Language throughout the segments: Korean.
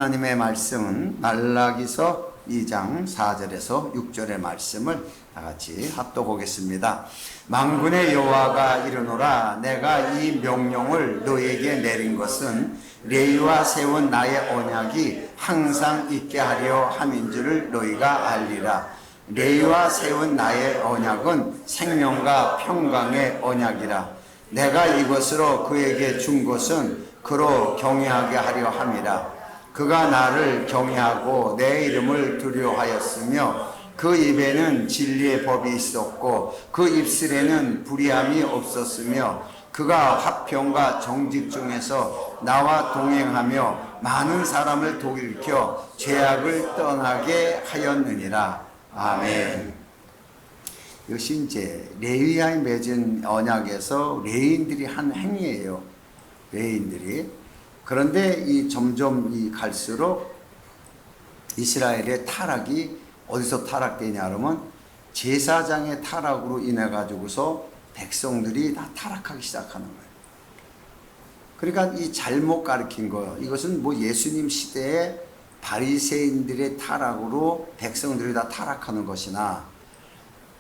하나님의 말씀은 말라기서 2장 4절에서 6절의 말씀을 다 같이 합독하겠습니다. 만군의 여호와가 이르노라, 내가 이 명령을 너에게 내린 것은 레위와 세운 나의 언약이 항상 있게 하려 함인 줄을 너희가 알리라. 레위와 세운 나의 언약은 생명과 평강의 언약이라. 내가 이것으로 그에게 준 것은 그로 경외하게 하려 함이라. 그가 나를 경외하고 내 이름을 두려워하였으며 그 입에는 진리의 법이 있었고 그 입술에는 불의함이 없었으며 그가 화평과 정직 중에서 나와 동행하며 많은 사람을 돌이켜 죄악을 떠나게 하였느니라. 아멘. 이것이 이제 레위와의 맺은 언약에서 레위인들이 한 행위예요. 레위인들이. 그런데 점점 갈수록 이스라엘의 타락이 어디서 타락되냐 그러면 제사장의 타락으로 인해 가지고서 백성들이 다 타락하기 시작하는 거예요. 그러니까 이 잘못 가르친 거, 이것은 뭐 예수님 시대에 바리새인들의 타락으로 백성들이 다 타락하는 것이나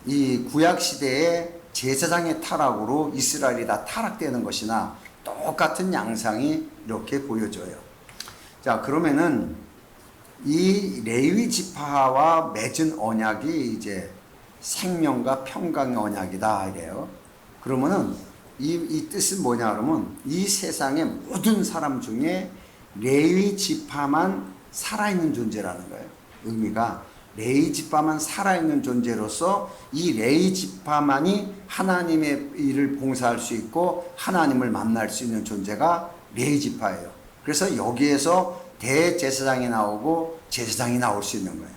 이 구약 시대에 제사장의 타락으로 이스라엘이 다 타락되는 것이나 똑같은 양상이 이렇게 보여져요. 자, 그러면은 이 레위 지파와 맺은 언약이 이제 생명과 평강의 언약이다 이래요. 그러면은 이 뜻은 뭐냐 그러면 이 세상의 모든 사람 중에 레위 지파만 살아있는 존재라는 거예요. 의미가 레위 지파만 살아있는 존재로서 이 레위 지파만이 하나님의 일을 봉사할 수 있고 하나님을 만날 수 있는 존재가 레위 지파예요. 그래서 여기에서 대제사장이 나오고 제사장이 나올 수 있는 거예요.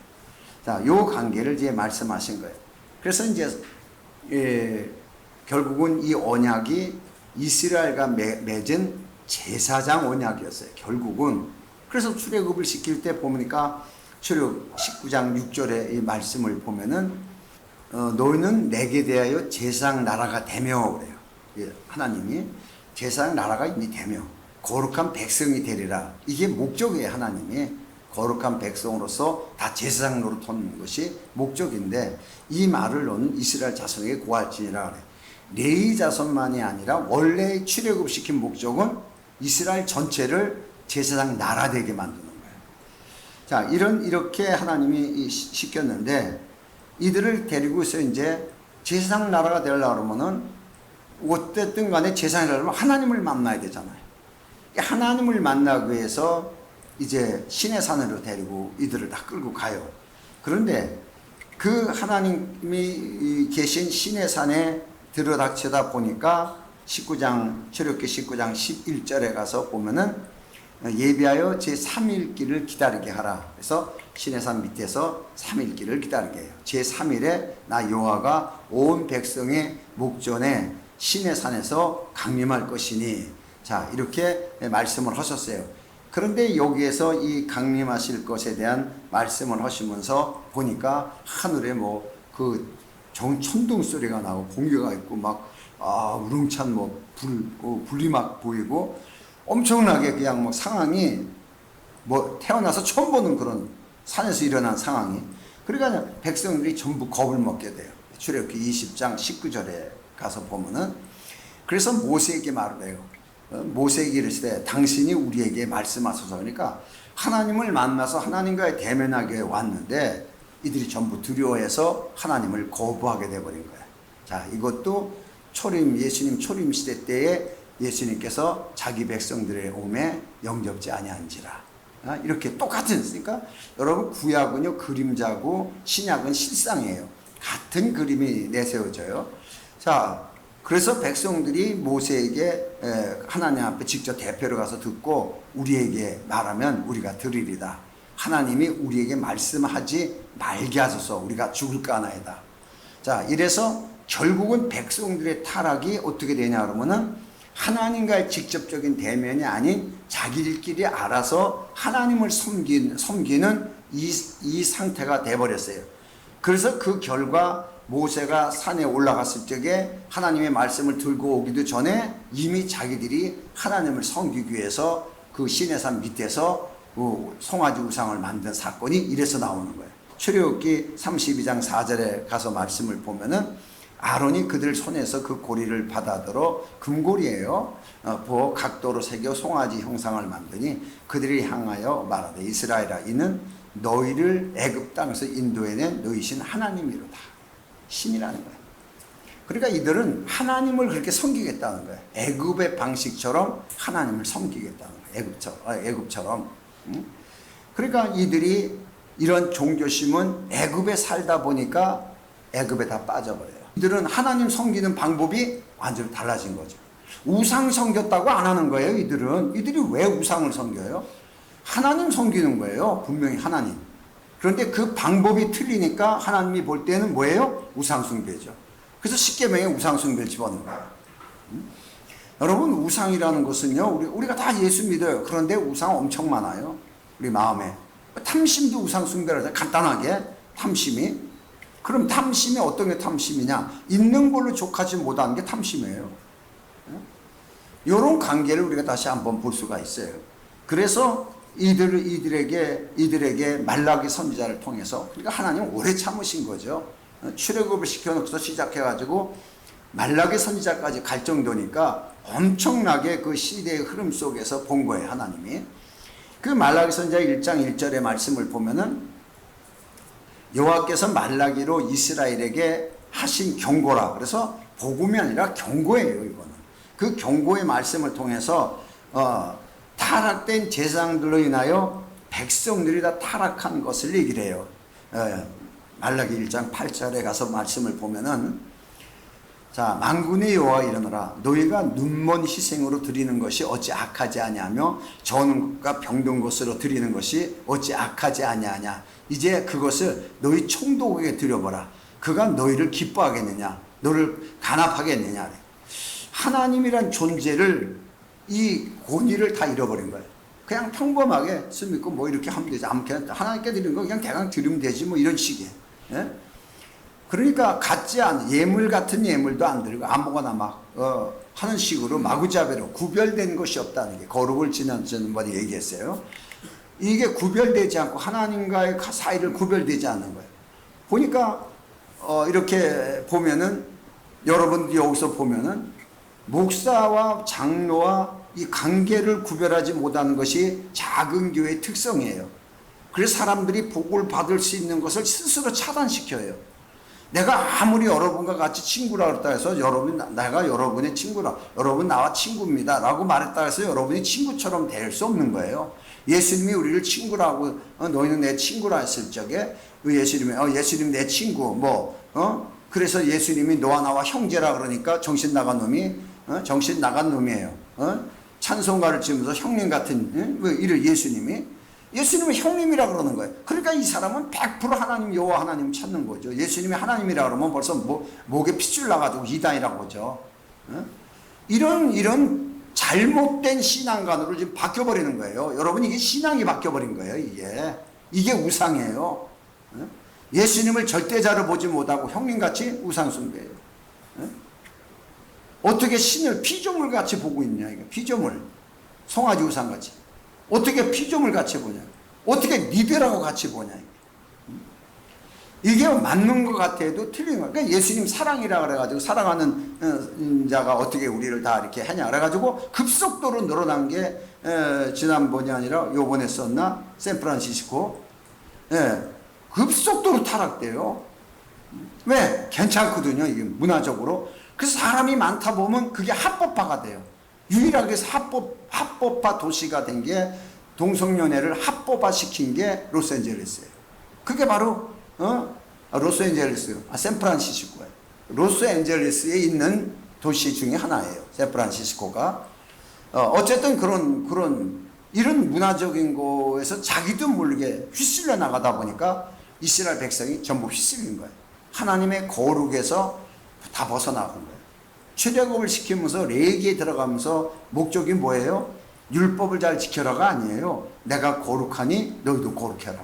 자, 요 관계를 이제 말씀하신 거예요. 그래서 이제 결국은 이 언약이 이스라엘과 맺은 제사장 언약이었어요. 결국은. 그래서 출애굽을 시킬 때 보니까 출애굽 19장 6절의 이 말씀을 보면은 너희는 내게 대하여 제사장 나라가 되며 그래요. 예, 하나님이 제사장 나라가 이미 되며 거룩한 백성이 되리라. 이게 목적이에요. 하나님이 거룩한 백성으로서 다 제사장 노릇하는 것이 목적인데 이 말을 너는 이스라엘 자손에게 고할지니라 그래요. 레위 자손만이 아니라 원래 출애굽시킨 목적은 이스라엘 전체를 제사장 나라 되게 만드는 거예요. 자, 이렇게 하나님이 시켰는데 이들을 데리고서 이제 제사장 나라가 되려고 그러면은 어쨌든 간에 제사장이 되려면 하나님을 만나야 되잖아요. 하나님을 만나기 위해서 이제 신의 산으로 데리고 이들을 다 끌고 가요. 그런데 그 하나님이 계신 신의 산에 들어닥쳐다 보니까 출애굽기 19장 11절에 가서 보면은 예비하여 제3일길을 기다리게 하라. 그래서 시내산 밑에서 3일길을 기다리게 해요. 제3일에 나 여호와가 온 백성의 목전에 시내산에서 강림할 것이니. 자, 이렇게 말씀을 하셨어요. 그런데 여기에서 이 강림하실 것에 대한 말씀을 하시면서 보니까 하늘에 천둥 소리가 나고 공기가 있고 우렁찬 불이 막 보이고 엄청나게 그냥 상황이 태어나서 처음 보는 그런 산에서 일어난 상황이. 그러니까 백성들이 전부 겁을 먹게 돼요. 출애굽기 20장 19절에 가서 보면은 그래서 모세에게 말을 해요. 모세에게 이르시되 당신이 우리에게 말씀하소서. 그러니까 하나님을 만나서 하나님과의 대면하게 왔는데 이들이 전부 두려워해서 하나님을 거부하게 돼버린 거예요. 자, 이것도 예수님 초림 시대 때에 예수님께서 자기 백성들의 오매 영접지 아니한지라. 이렇게 똑같은, 그러니까 여러분 구약은요 그림자고 신약은 실상이에요. 같은 그림이 내세워져요. 자, 그래서 백성들이 모세에게 하나님 앞에 직접 대표로 가서 듣고 우리에게 말하면 우리가 들으리다. 하나님이 우리에게 말씀하지 말게 하소서. 우리가 죽을까 하나이다. 자, 이래서 결국은 백성들의 타락이 어떻게 되냐 그러면은 하나님과의 직접적인 대면이 아닌 자기들끼리 알아서 하나님을 섬기는 이 상태가 돼버렸어요. 그래서 그 결과 모세가 산에 올라갔을 적에 하나님의 말씀을 들고 오기도 전에 이미 자기들이 하나님을 섬기기 위해서 그 시내산 밑에서 송아지 우상을 만든 사건이 이래서 나오는 거예요. 출애굽기 32장 4절에 가서 말씀을 보면은 아론이 그들 손에서 그 고리를 받아들어 금고리예요. 부어 각도로 새겨 송아지 형상을 만드니 그들이 향하여 말하되 이스라엘아 이는 너희를 애굽 땅에서 인도해낸 너희신 하나님이로다. 신이라는 거예요. 그러니까 이들은 하나님을 그렇게 섬기겠다는 거예요. 애굽의 방식처럼 하나님을 섬기겠다는 거예요. 애굽처럼. 그러니까 이들이 이런 종교심은 애굽에 살다 보니까 애굽에 다 빠져버려요. 이들은 하나님 섬기는 방법이 완전히 달라진 거죠. 우상 섬겼다고 안 하는 거예요. 이들이 왜 우상을 섬겨요? 하나님 섬기는 거예요. 분명히 하나님. 그런데 그 방법이 틀리니까 하나님이 볼 때는 뭐예요? 우상 숭배죠. 그래서 십계명에 우상 숭배를 집어넣는 거예요. 여러분, 우상이라는 것은요, 우리가 다 예수 믿어요. 그런데 우상 엄청 많아요. 우리 마음에. 탐심도 우상 숭배라잖아요. 간단하게 탐심이. 그럼 탐심이 어떤 게 탐심이냐? 있는 걸로 족하지 못하는 게 탐심이에요. 이런 관계를 우리가 다시 한번 볼 수가 있어요. 그래서 이들에게 말라기 선지자를 통해서, 그러니까 하나님 오래 참으신 거죠. 출애굽을 시켜놓고서 시작해가지고 말라기 선지자까지 갈 정도니까 엄청나게 그 시대의 흐름 속에서 본 거예요. 하나님이. 그 말라기 선지자 1장 1절의 말씀을 보면은 여호와께서 말라기로 이스라엘에게 하신 경고라. 그래서 복음이 아니라 경고예요. 이거는 그 경고의 말씀을 통해서 타락된 제사장들로 인하여 백성들이 다 타락한 것을 얘기를 해요. 말라기 1장 8절에 가서 말씀을 보면은, 자, 만군의 여호와 이르노라 너희가 눈먼 희생으로 드리는 것이 어찌 악하지 아니하며 전과 병든 것으로 드리는 것이 어찌 악하지 아니하냐. 이제 그것을 너희 총독에게 드려보라. 그가 너희를 기뻐하겠느냐, 너를 간합하겠느냐. 하나님이란 존재를, 이 권위를 다 잃어버린 거예요. 그냥 평범하게 믿고 뭐 이렇게 하면 되지. 아무렇게나 하나님께 드리는 거 그냥 대강 드리면 되지, 뭐 이런 식이에요. 예? 그러니까 같지 않은 예물 같은 예물도 안 드리고 아무거나 막 하는 식으로 마구잡이로 구별된 것이 없다는 게, 거룩을 지난번에 얘기했어요. 이게 구별되지 않고 하나님과의 사이를 구별되지 않는 거예요. 보니까 이렇게 보면은, 여러분 여기서 보면은 목사와 장로와 이 관계를 구별하지 못하는 것이 작은 교회의 특성이에요. 그래서 사람들이 복을 받을 수 있는 것을 스스로 차단시켜요. 내가 아무리 여러분과 같이 친구라 그랬다 해서 내가 여러분의 친구라, 여러분 나와 친구입니다 라고 말했다 해서 여러분이 친구처럼 될 수 없는 거예요. 예수님이 우리를 친구라고, 너희는 내 친구라 했을 적에 예수님 내 친구 그래서 예수님이 너와 나와 형제라 그러니까 정신 나간 놈이에요. 찬송가를 지으면서 형님 같은 이를 예수님은 형님이라 그러는 거예요. 그러니까 이 사람은 100% 하나님, 여호와 하나님 찾는 거죠. 예수님이 하나님이라 그러면 벌써 목에 핏줄 나가지고 이단이라고 하죠. 이런 잘못된 신앙관으로 지금 바뀌어버리는 거예요. 여러분, 이게 신앙이 바뀌어버린 거예요. 이게 우상이에요. 예수님을 절대자로 보지 못하고 형님같이 우상숭배예요. 어떻게 신을 피조물같이 보고 있냐. 이거 피조물, 송아지 우상같이. 어떻게 피조물같이 보냐. 어떻게 니들하고 같이 보냐. 이게 맞는 것 같아도 틀린 거야. 그러니까 예수님 사랑이라 그래가지고 사랑하는 자가 어떻게 우리를 다 이렇게 하냐 그래가지고 급속도로 늘어난 게 지난번이 아니라 요번에 썼나 샌프란시스코. 급속도로 타락돼요. 왜? 괜찮거든요. 이게 문화적으로. 그래서 사람이 많다 보면 그게 합법화가 돼요. 유일하게 합법화 도시가 된 게, 동성연애를 합법화시킨 게 로스앤젤레스예요. 그게 바로 샌프란시스코예요. 로스앤젤레스에 있는 도시 중에 하나예요. 샌프란시스코가. 어쨌든 이런 문화적인 거에서 자기도 모르게 휘쓸려 나가다 보니까 이스라엘 백성이 전부 휘쓸린 거예요. 하나님의 거룩에서 다 벗어나간 거예요. 출애굽을 시키면서 레위기에 들어가면서 목적이 뭐예요? 율법을 잘 지켜라가 아니에요. 내가 거룩하니 너희도 거룩해라.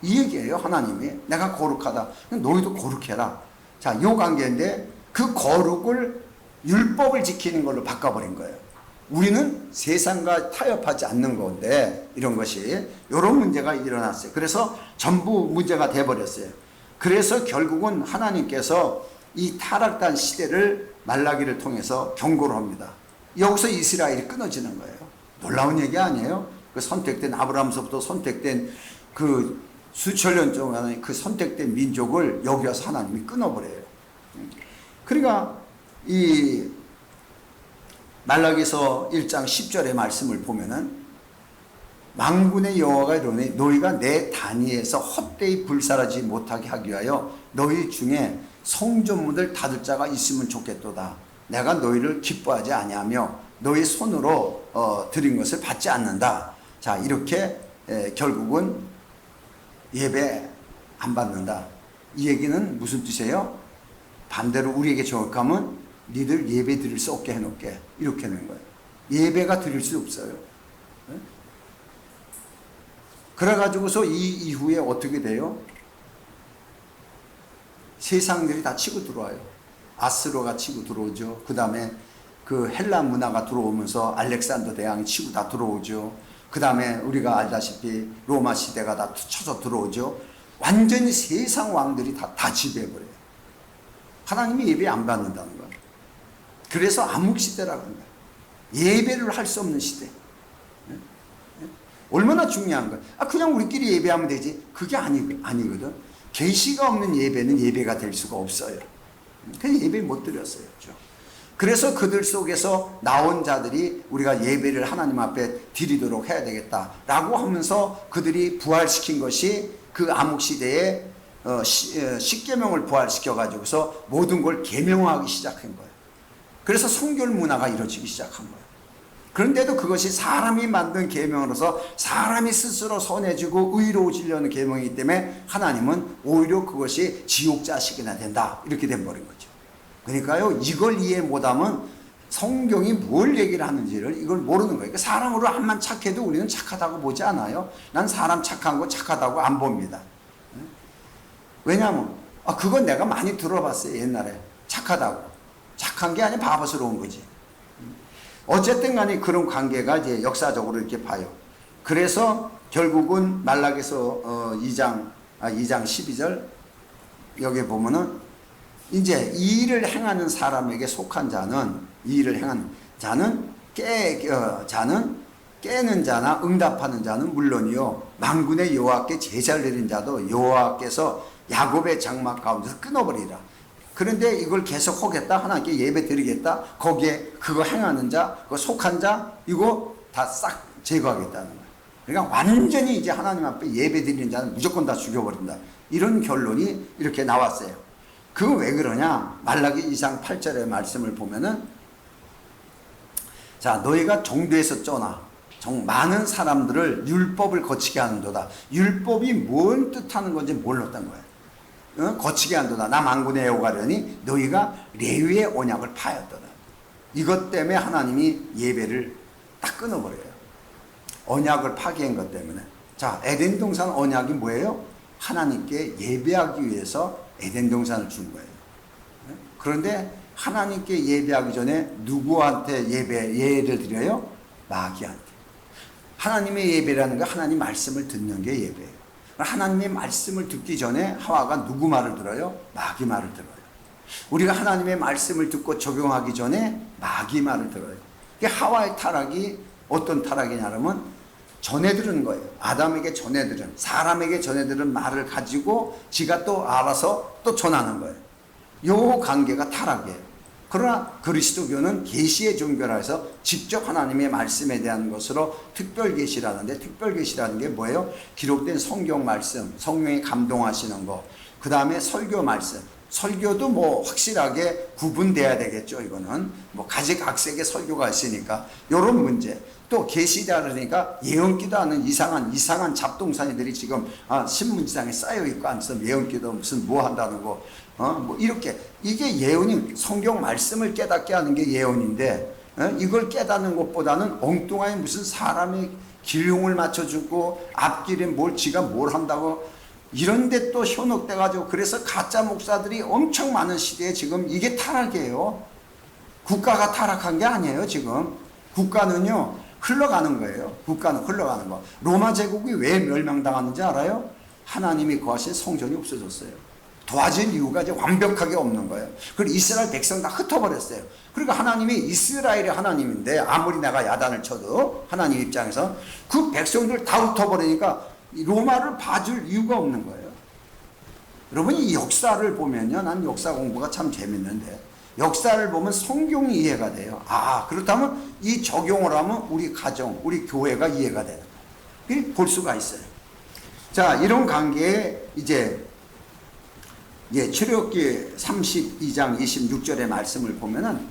이 얘기예요. 하나님이 내가 거룩하다, 너희도 거룩해라. 자, 이 관계인데 그 거룩을 율법을 지키는 걸로 바꿔버린 거예요. 우리는 세상과 타협하지 않는 건데 이런 것이 이런 문제가 일어났어요. 그래서 전부 문제가 돼버렸어요. 그래서 결국은 하나님께서 이 타락한 시대를 말라기를 통해서 경고를 합니다. 여기서 이스라엘이 끊어지는 거예요. 놀라운 얘기 아니에요? 그 선택된 아브라함서부터 선택된 그 수천 년 동안 그 선택된 민족을 여기 와서 하나님이 끊어버려요. 그러니까 이 말라기서 1장 10절의 말씀을 보면은 만군의 여호와가 이르노니 너희가 내 단위에서 헛되이 불살하지 못하게 하기 위하여 너희 중에 성전문을 닫을 자가 있으면 좋겠도다. 내가 너희를 기뻐하지 아니하며 너희 손으로 드린 것을 받지 않는다. 자, 이렇게 결국은 예배 안 받는다. 이 얘기는 무슨 뜻이에요? 반대로 우리에게 정확하면 니들 예배 드릴 수 없게 해놓게, 이렇게 하는 거예요. 예배가 드릴 수 없어요. 그래가지고서 이 이후에 어떻게 돼요? 세상들이 다 치고 들어와요. 아스로가 치고 들어오죠. 그 다음에 그 헬라 문화가 들어오면서 알렉산더 대왕이 치고 다 들어오죠. 그 다음에 우리가 알다시피 로마 시대가 다 쳐서 들어오죠. 완전히 세상 왕들이 다 지배해버려요. 하나님이 예배 안 받는다는 거예요. 그래서 암흑시대라고 합니다. 예배를 할 수 없는 시대. 얼마나 중요한 거야. 그냥 우리끼리 예배하면 되지. 그게 아니거든. 계시가 없는 예배는 예배가 될 수가 없어요. 그냥 예배 못 드렸어요. 그래서 그들 속에서 나온 자들이 우리가 예배를 하나님 앞에 드리도록 해야 되겠다라고 하면서 그들이 부활시킨 것이 그 암흑시대에 십계명을 부활시켜 가지고서 모든 걸 계명화하기 시작한 거예요. 그래서 성결 문화가 이루어지기 시작한 거예요. 그런데도 그것이 사람이 만든 계명으로서 사람이 스스로 선해지고 의로워지려는 계명이기 때문에 하나님은 오히려 그것이 지옥 자식이나 된다, 이렇게 돼버린 거죠. 그러니까요, 이걸 이해 못하면 성경이 뭘 얘기를 하는지를 이걸 모르는 거예요. 그러니까 사람으로 한만 착해도 우리는 착하다고 보지 않아요. 난 사람 착한 거 착하다고 안 봅니다. 왜냐하면 그건 내가 많이 들어봤어요. 옛날에 착하다고. 착한 게 아니라 바보스러운 거지. 어쨌든 간에 그런 관계가 이제 역사적으로 이렇게 봐요. 그래서 결국은 말라기서 2장 12절 여기 보면은 이제 이 일을 행하는 사람에게 속한 자는, 이 일을 행하는 자는 깨는 자나 응답하는 자는 물론이요 만군의 여호와께 제사를 드린 자도 여호와께서 야곱의 장막 가운데서 끊어버리라. 그런데 이걸 계속 하겠다, 하나님께 예배 드리겠다, 거기에 그거 행하는 자, 그거 속한 자, 이거 다 싹 제거하겠다는 거예요. 그러니까 완전히 이제 하나님 앞에 예배 드리는 자는 무조건 다 죽여버린다, 이런 결론이 이렇게 나왔어요. 그거 왜 그러냐? 말라기 2장 8절의 말씀을 보면은, 자, 너희가 정죄에서 쩌나 많은 사람들을 율법을 거치게 하는도다. 율법이 뭔 뜻하는 건지 몰랐던 거예요. 거치게 한도다. 나 만군의 여호와려니 너희가 레위의 언약을 파였도다. 이것 때문에 하나님이 예배를 딱 끊어버려요. 언약을 파괴한 것 때문에. 자, 에덴 동산 언약이 뭐예요? 하나님께 예배하기 위해서 에덴 동산을 준 거예요. 그런데 하나님께 예배하기 전에 누구한테 예를 드려요? 마귀한테. 하나님의 예배라는 건 하나님 말씀을 듣는 게 예배예요. 하나님의 말씀을 듣기 전에 하와가 누구 말을 들어요? 마귀 말을 들어요. 우리가 하나님의 말씀을 듣고 적용하기 전에 마귀 말을 들어요. 하와의 타락이 어떤 타락이냐면 전해 들은 거예요. 아담에게 전해 들은, 사람에게 전해 들은 말을 가지고 지가 또 알아서 또 전하는 거예요. 요 관계가 타락이에요. 그러나 그리스도교는 계시의 종교라 해서 직접 하나님의 말씀에 대한 것으로 특별 계시라는데, 특별 계시라는 게 뭐예요? 기록된 성경 말씀, 성령이 감동하시는 거, 그 다음에 설교 말씀. 설교도 뭐 확실하게 구분돼야 되겠죠. 이거는 뭐 가지각색의 설교가 있으니까 요런 문제. 또 계시다 그러니까 예언기도 하는 이상한 잡동사니들이 지금 신문지상에 쌓여 있고, 안서 예언기도 무슨 뭐 한다는 거, 뭐 이렇게, 이게 예언이 성경 말씀을 깨닫게 하는 게 예언인데, 이걸 깨닫는 것보다는 엉뚱하게 무슨 사람의 길흉을 맞춰주고 앞길에 지가 뭘 한다고 이런데 또 현혹돼가지고, 그래서 가짜 목사들이 엄청 많은 시대에 지금 이게 타락이에요. 국가가 타락한 게 아니에요. 지금 국가는요 흘러가는 거예요. 국가는 흘러가는 거. 로마 제국이 왜 멸망당하는지 알아요? 하나님이 거하신 성전이 없어졌어요. 도와줄 이유가 이제 완벽하게 없는 거예요. 그리고 이스라엘 백성 다 흩어버렸어요. 그러니까 하나님이 이스라엘의 하나님인데 아무리 내가 야단을 쳐도 하나님 입장에서 그 백성들 다 흩어버리니까 로마를 봐줄 이유가 없는 거예요. 여러분 이 역사를 보면요, 난 역사 공부가 참 재밌는데 역사를 보면 성경이 이해가 돼요. 아, 그렇다면 이 적용을 하면 우리 가정, 우리 교회가 이해가 되는 거예요. 볼 수가 있어요. 자, 이런 관계에 이제 출애굽기 32장 26절의 말씀을 보면은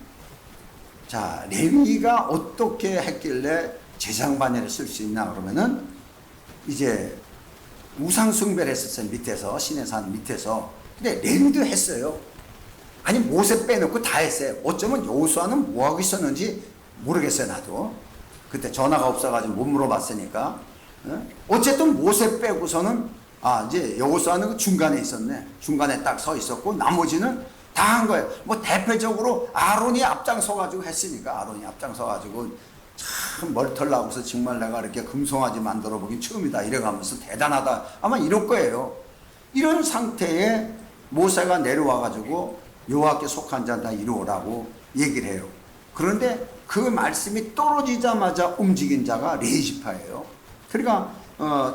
자, 레위가 어떻게 했길래 제사장반야를 쓸 수 있나 그러면은 이제 우상 숭배를 했었어요. 밑에서 신의 산 밑에서. 근데 레위도 했어요. 아니 모세 빼놓고 다 했어요. 어쩌면 여호수아는 뭐 하고 있었는지 모르겠어요. 나도 그때 전화가 없어가지고 못 물어봤으니까. 어쨌든 모세 빼고서는 이제 여호수아는 그 중간에 있었네. 중간에 딱 서 있었고 나머지는 다 한 거예요. 뭐 대표적으로 아론이 앞장서가지고 했으니까 아론이 앞장서가지고 참 멀털 나고서 정말 내가 이렇게 금송아지 만들어 보긴 처음이다 이래가면서 대단하다 아마 이럴 거예요. 이런 상태에 모세가 내려와가지고 여호와께 속한 자 다 이루어라고 얘기를 해요. 그런데 그 말씀이 떨어지자마자 움직인 자가 레위 지파예요. 그러니까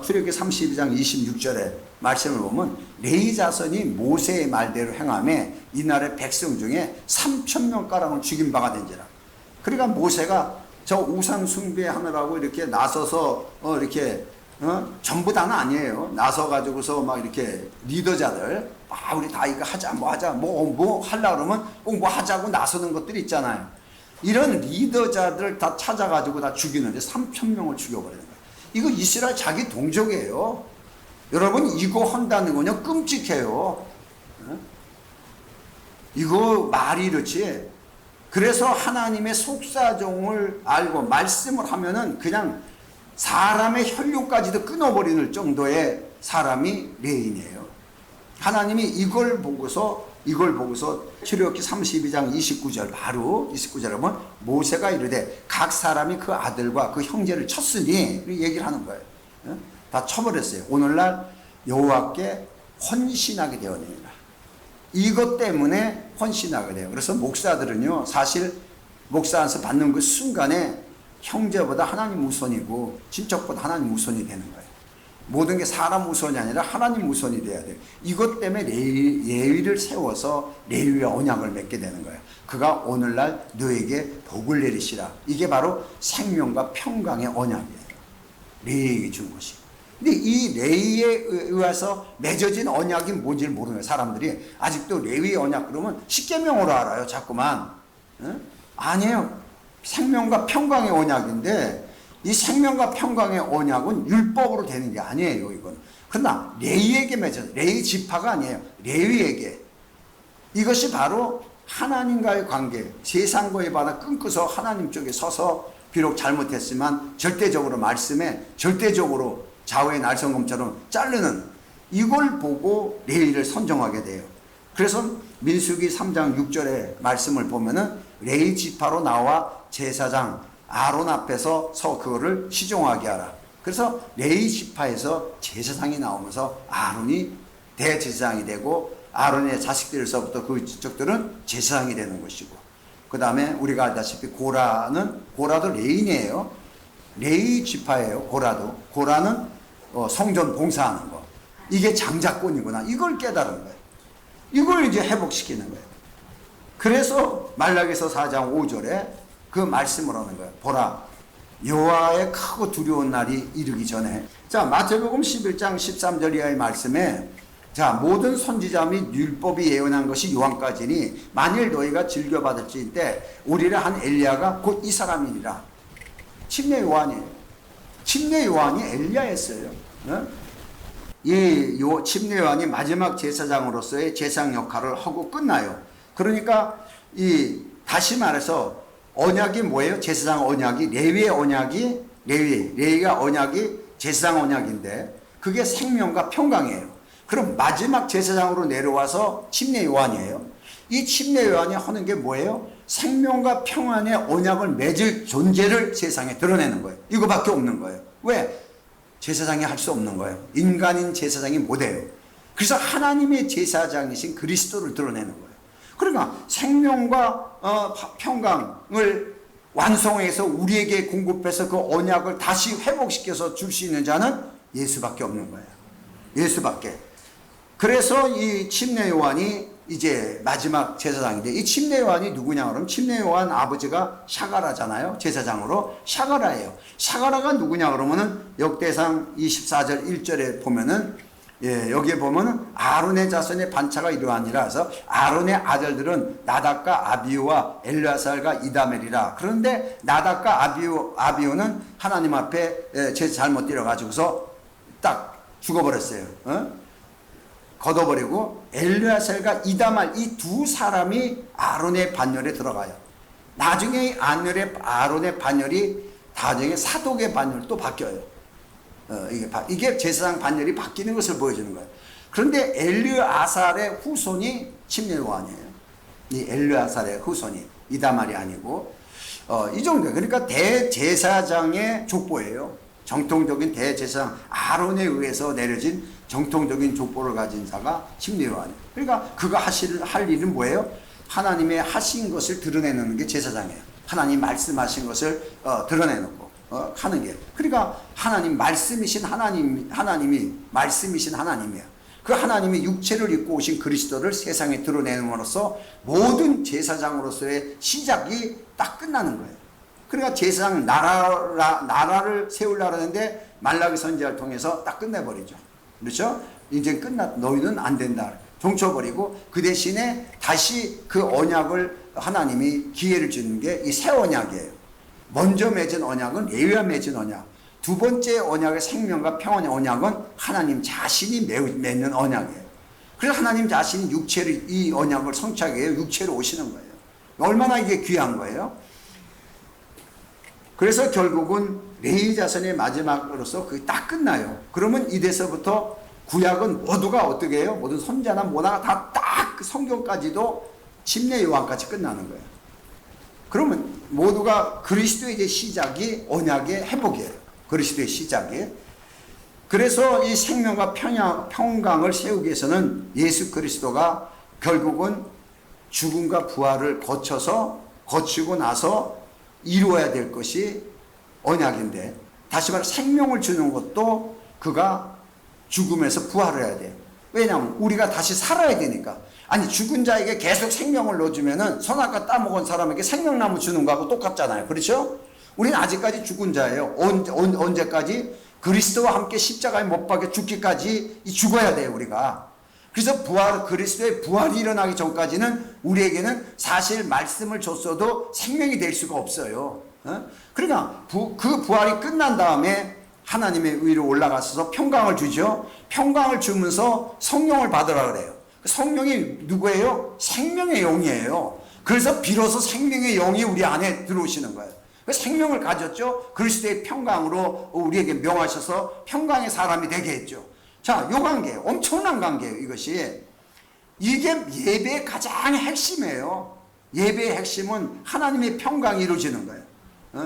출애굽기 32장 26절에 말씀을 보면 레위 자손이 모세의 말대로 행하며 이날의 백성 중에 3,000명가량을 죽인 바가 된지라. 그러니까 모세가 저 우상 숭배하느라고 이렇게 나서서 이렇게 전부 다는 아니에요. 나서 가지고서 막 이렇게 리더자들 우리 다 이거 하자 뭐 하자 뭐 하려 그러면 꼭 뭐 하자고 나서는 것들이 있잖아요. 이런 리더자들 다 찾아가지고 다 죽이는데 3,000명을 죽여버리는 거예요. 이거 이스라엘 자기 동족이에요. 여러분 이거 한다는 거냐 끔찍해요. 이거 말이 이렇지. 그래서 하나님의 속사정을 알고 말씀을 하면은 그냥 사람의 혈육까지도 끊어버리는 정도의 사람이 레인이에요. 하나님이 이걸 보고서 출애굽기 32장 29절 바로 29절에 보면 모세가 이르되 각 사람이 그 아들과 그 형제를 쳤으니 얘기를 하는 거예요. 다 쳐버렸어요. 오늘날 여호와께 헌신하게 되었느니라. 이것 때문에 헌신하게 돼요. 그래서 목사들은요 사실 목사 안에서 받는 그 순간에 형제보다 하나님 우선이고 친척보다 하나님 우선이 되는 거예요. 모든 게 사람 우선이 아니라 하나님 우선이 돼야 돼요. 이것 때문에 레위를 세워서 레위의 언약을 맺게 되는 거예요. 그가 오늘날 너에게 복을 내리시라. 이게 바로 생명과 평강의 언약이에요. 레위에게 준 것이. 근데 이 레위에 의해서 맺어진 언약이 뭔지를 모르는 거예요. 사람들이 아직도 레위 언약 그러면 십계명으로 알아요. 자꾸만. 아니에요. 생명과 평강의 언약인데 이 생명과 평강의 언약은 율법으로 되는 게 아니에요. 이건. 그러나 레위에게 맺어서 레위 지파가 아니에요. 레위에게. 이것이 바로 하나님과의 관계, 세상과의 바다 끊고서 하나님 쪽에 서서 비록 잘못했지만 절대적으로 말씀에 절대적으로 좌우의 날성검처럼 자르는 이걸 보고 레위를 선정하게 돼요. 그래서 민수기 3장 6절의 말씀을 보면은 레위 지파로 나와 제사장 아론 앞에서 서 그거를 시종하게 하라. 그래서 레위 지파에서 제사장이 나오면서 아론이 대제사장이 되고 아론의 자식들에서부터 그 지적들은 제사장이 되는 것이고 그 다음에 우리가 알다시피 고라도 레인이에요. 레위 지파예요. 고라는 성전 봉사하는 거. 이게 장자권이구나. 이걸 깨달은 거예요. 이걸 이제 회복시키는 거예요. 그래서 말라기서 4장 5절에 그 말씀을 하는 거예요. 보라 여호와의 크고 두려운 날이 이르기 전에. 자, 마태복음 11장 13절 이하의 말씀에 자, 모든 선지자 및 율법이 예언한 것이 요한까지니 만일 너희가 즐겨받을지인때 우리를 한 엘리야가 곧 이 사람이니라. 침례 요한이에요. 침례 요한이 엘리야였어요. 이 침례 요한이 마지막 제사장으로서의 제사장 역할을 하고 끝나요. 그러니까 다시 말해서 언약이 뭐예요? 제사장 언약이 레위의 언약이 레위가 언약이 제사장 언약인데 그게 생명과 평강이에요. 그럼 마지막 제사장으로 내려와서 침례 요한이에요. 이 침례 요한이 하는 게 뭐예요? 생명과 평안의 언약을 맺을 존재를 세상에 드러내는 거예요. 이거밖에 없는 거예요. 왜? 제사장이 할 수 없는 거예요. 인간인 제사장이 못해요. 그래서 하나님의 제사장이신 그리스도를 드러내는 거예요. 그러니까 생명과 평강을 완성해서 우리에게 공급해서 그 언약을 다시 회복시켜서 줄 수 있는 자는 예수밖에 없는 거예요. 예수밖에. 그래서 이 침례 요한이 이제 마지막 제사장인데, 이 침례 요한이 누구냐 그러면 침례 요한 아버지가 샤가라잖아요. 제사장으로 샤가라예요. 샤가라가 누구냐 그러면은 역대상 24절 1절에 보면은, 여기에 보면은 아론의 자손의 반차가 이러하니라 해서 아론의 아들들은 나답과 아비후와 엘르아살과 이다멜이라. 그런데 나답과 아비후는 하나님 앞에 잘못 뛰어가지고서 딱 죽어버렸어요. 걷어버리고 엘르아살과 이다말 이 두 사람이 아론의 반열에 들어가요. 나중에 아론의 반열이 나중에 사독의 반열로 또 바뀌어요. 이게 제사장 반열이 바뀌는 것을 보여주는 거예요. 그런데 엘르아살의 후손이 침례 요한이에요. 이 엘르아살의 후손이 이다말이 아니고 이 정도. 그러니까 대제사장의 족보예요. 정통적인 대제사장 아론에 의해서 내려진 정통적인 족보를 가진 자가 침례 요한이에요. 그러니까 그가 할 일은 뭐예요? 하나님의 하신 것을 드러내는 게 제사장이에요. 하나님 말씀하신 것을 드러내놓고 하는 게. 그러니까 하나님 말씀이신 하나님이 말씀이신 하나님이에요. 그 하나님이 육체를 입고 오신 그리스도를 세상에 드러내는으로써 모든 제사장으로서의 시작이 딱 끝나는 거예요. 그러니까 제사장 나라를 세우려고 하는데 말라기 선지자를 통해서 딱 끝내버리죠. 그렇죠? 이제 너희는 안 된다. 종쳐버리고 그 대신에 다시 그 언약을 하나님이 기회를 주는 게 이 새 언약이에요. 먼저 맺은 언약은 레위와 맺은 언약. 두 번째 언약의 생명과 평안의 언약은 하나님 자신이 맺는 언약이에요. 그래서 하나님 자신이 이 언약을 성취하기 위해 육체로 오시는 거예요. 얼마나 이게 귀한 거예요. 그래서 결국은 레위 자손의 마지막으로서 그게 딱 끝나요. 그러면 이때서부터 구약은 모두가 어떻게 해요? 모든 선자나 모나가 다 딱 성경까지도 침례 요한까지 끝나는 거예요. 그러면 모두가 그리스도의 이제 시작이 언약의 회복이에요. 그리스도의 시작이. 그래서 이 생명과 평강을 세우기 위해서는 예수 그리스도가 결국은 죽음과 부활을 거치고 나서 이루어야 될 것이 언약인데, 다시 말해 생명을 주는 것도 그가 죽음에서 부활을 해야 돼요. 왜냐하면 우리가 다시 살아야 되니까. 아니 죽은 자에게 계속 생명을 넣어주면은 선악과 따먹은 사람에게 생명나무 주는 거하고 똑같잖아요. 그렇죠? 우리는 아직까지 죽은 자예요. 언제까지? 그리스도와 함께 십자가에 못 박혀 죽기까지 죽어야 돼요, 우리가. 그래서 그리스도의 부활이 일어나기 전까지는 우리에게는 사실 말씀을 줬어도 생명이 될 수가 없어요. 그러니까 그 부활이 끝난 다음에 하나님의 위로 올라가서 평강을 주죠. 평강을 주면서 성령을 받으라 그래요. 성령이 누구예요? 생명의 영이에요. 그래서 비로소 생명의 영이 우리 안에 들어오시는 거예요. 생명을 가졌죠. 그리스도의 평강으로 우리에게 명하셔서 평강의 사람이 되게 했죠. 자, 요 관계, 엄청난 관계예요, 이것이. 이게 예배의 가장 핵심이에요. 예배의 핵심은 하나님의 평강이 이루어지는 거예요.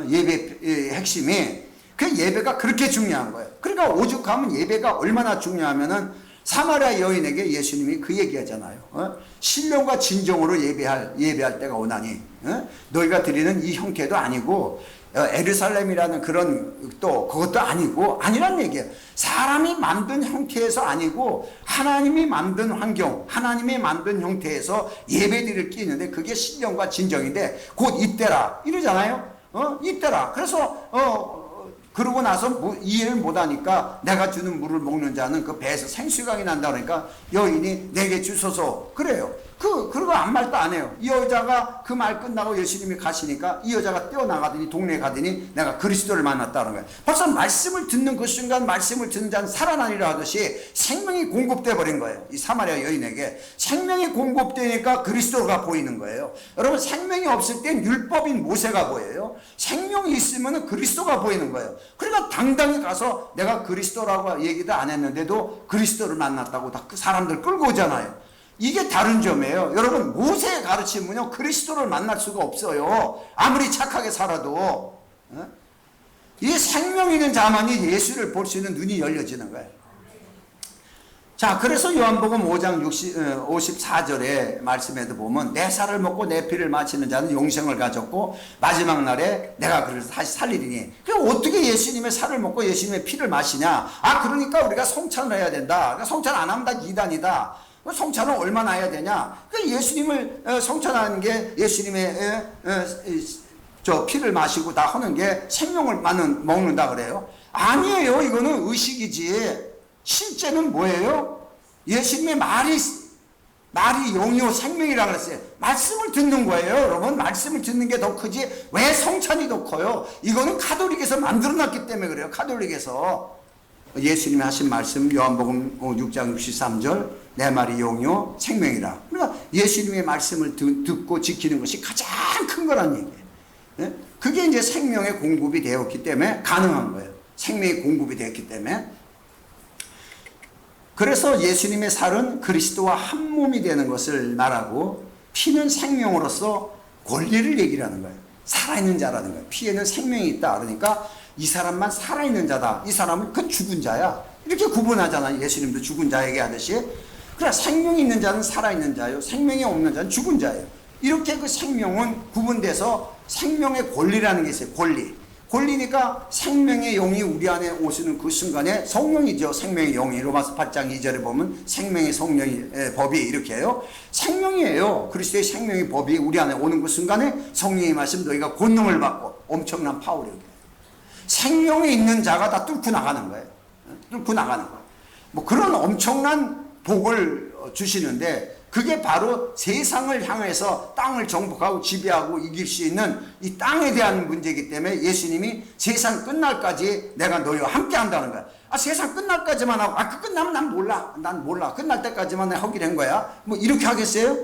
예배의 핵심이. 그 예배가 그렇게 중요한 거예요. 그러니까 오죽하면 예배가 얼마나 중요하면은 사마리아 여인에게 예수님이 그 얘기하잖아요. 신령과 진정으로 예배할 때가 오나니 너희가 드리는 이 형태도 아니고 에르살렘이라는 그것도 아니고 아니란 얘기예요. 사람이 만든 형태에서 아니고 하나님이 만든 환경, 하나님이 만든 형태에서 예배드릴 게 있는데 그게 신령과 진정인데 곧 이때라 이러잖아요. 이때라. 그래서 그러고 나서 이해를 못하니까 내가 주는 물을 먹는 자는 그 배에서 생수강이 난다 그러니까 여인이 내게 주소서 그래요. 그러고 아무 말도 안 해요. 이 여자가 그 말 끝나고 예수님이 가시니까 이 여자가 뛰어나가더니 동네에 가더니 내가 그리스도를 만났다는 거예요. 벌써 말씀을 듣는 그 순간 말씀을 듣는 자는 살아나리라 하듯이 생명이 공급돼 버린 거예요. 이 사마리아 여인에게 생명이 공급되니까 그리스도가 보이는 거예요. 여러분 생명이 없을 땐 율법인 모세가 보여요. 생명이 있으면 그리스도가 보이는 거예요. 그러니까 당당히 가서 내가 그리스도라고 얘기도 안 했는데도 그리스도를 만났다고 다 그 사람들 끌고 오잖아요. 이게 다른 점이에요. 여러분, 모세의 가르침은요, 그리스도를 만날 수가 없어요. 아무리 착하게 살아도. 이 생명 있는 자만이 예수를 볼 수 있는 눈이 열려지는 거예요. 자, 그래서 요한복음 5장 54절의 말씀에도 보면 내 살을 먹고 내 피를 마시는 자는 영생을 가졌고 마지막 날에 내가 그를 다시 살리리니. 그럼 어떻게 예수님의 살을 먹고 예수님의 피를 마시냐? 그러니까 우리가 성찬을 해야 된다. 그러니까 성찬 안 하면 다 이단이다. 성찬은 얼마나 해야 되냐? 그러니까 예수님을 성찬하는 게 예수님의 저 피를 마시고 다 하는 게 생명을 먹는다 그래요. 아니에요. 이거는 의식이지. 실제는 뭐예요? 예수님의 말이 영이요 생명이라 그랬어요. 말씀을 듣는 거예요. 여러분, 말씀을 듣는 게 더 크지 왜 성찬이 더 커요? 이거는 가톨릭에서 만들어놨기 때문에 그래요. 가톨릭에서 예수님이 하신 말씀 요한복음 6장 63절 내 말이 영이요 생명이라. 그러니까 예수님의 말씀을 듣고 지키는 것이 가장 큰 거란 얘기예요. 그게 이제 생명의 공급이 되었기 때문에 가능한 거예요. 생명의 공급이 되었기 때문에. 그래서 예수님의 살은 그리스도와 한 몸이 되는 것을 말하고 피는 생명으로서 권리를 얘기하는 거예요. 살아있는 자라는 거예요. 피에는 생명이 있다. 그러니까 이 사람만 살아있는 자다. 이 사람은 그 죽은 자야. 이렇게 구분하잖아요. 예수님도 죽은 자 얘기하듯이. 그래, 생명이 있는 자는 살아있는 자요. 생명이 없는 자는 죽은 자예요. 이렇게 그 생명은 구분돼서 생명의 권리라는 게 있어요. 권리니까 생명의 영이 우리 안에 오시는 그 순간에 성령이죠. 생명의 영이 로마서 8장 2절에 보면 생명의 성령의 법이 이렇게 해요. 생명이에요. 그리스도의 생명의 법이 우리 안에 오는 그 순간에 성령의 말씀 너희가 권능을 받고 엄청난 파워력이에요. 생명이 있는 자가 다 뚫고 나가는 거예요. 뚫고 나가는 거예요. 뭐 그런 엄청난 복을 주시는데 그게 바로 세상을 향해서 땅을 정복하고 지배하고 이길 수 있는 이 땅에 대한 문제이기 때문에 예수님이 세상 끝날까지 내가 너희와 함께 한다는 거야. 세상 끝날까지만 하고 그 끝나면 난 몰라. 끝날 때까지만 내가 하기로 한 거야. 뭐 이렇게 하겠어요?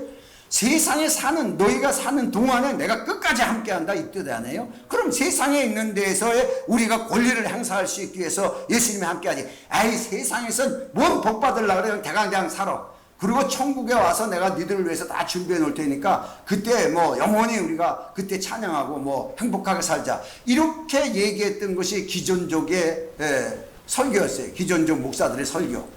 세상에 사는 너희가 사는 동안에 내가 끝까지 함께 한다 이 뜻 아니에요? 그럼 세상에 있는 데에서의 우리가 권리를 행사할 수 있기 위해서 예수님이 함께 하지. 세상에선 뭔 복 받으려고 그래. 대강대강 살아. 그리고 천국에 와서 내가 니들을 위해서 다 준비해 놓을 테니까 그때 뭐 영원히 우리가 그때 찬양하고 뭐 행복하게 살자. 이렇게 얘기했던 것이 기존족의 설교였어요. 기존족 목사들의 설교.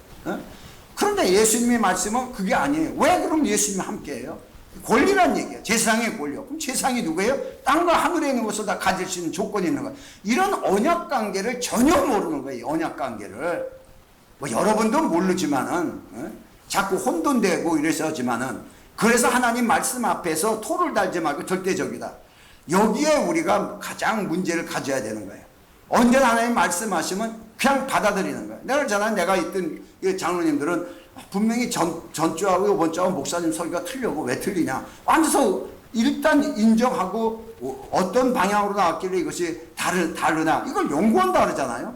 그런데 예수님의 말씀은 그게 아니에요. 왜 그럼 예수님이 함께해요? 권리란 얘기예요. 재상의 권리요. 그럼 재상이 누구예요? 땅과 하늘에 있는 것을 다 가질 수 있는 조건이 있는 거예요. 이런 언약 관계를 전혀 모르는 거예요. 언약 관계를. 뭐 여러분도 모르지만은 자꾸 혼돈되고 이래서지만은 그래서 하나님 말씀 앞에서 토를 달지 말고 절대적이다. 여기에 우리가 가장 문제를 가져야 되는 거예요. 언제나 하나님 말씀하시면 그냥 받아들이는 거예요. 내가 그러잖아요. 내가 있던 장로님들은 분명히 전주하고 이번 주하고 목사님 설교가 틀려고 왜 틀리냐. 앉아서 일단 인정하고 어떤 방향으로 나왔길래 이것이 다르나 이걸 연구한다 그러잖아요.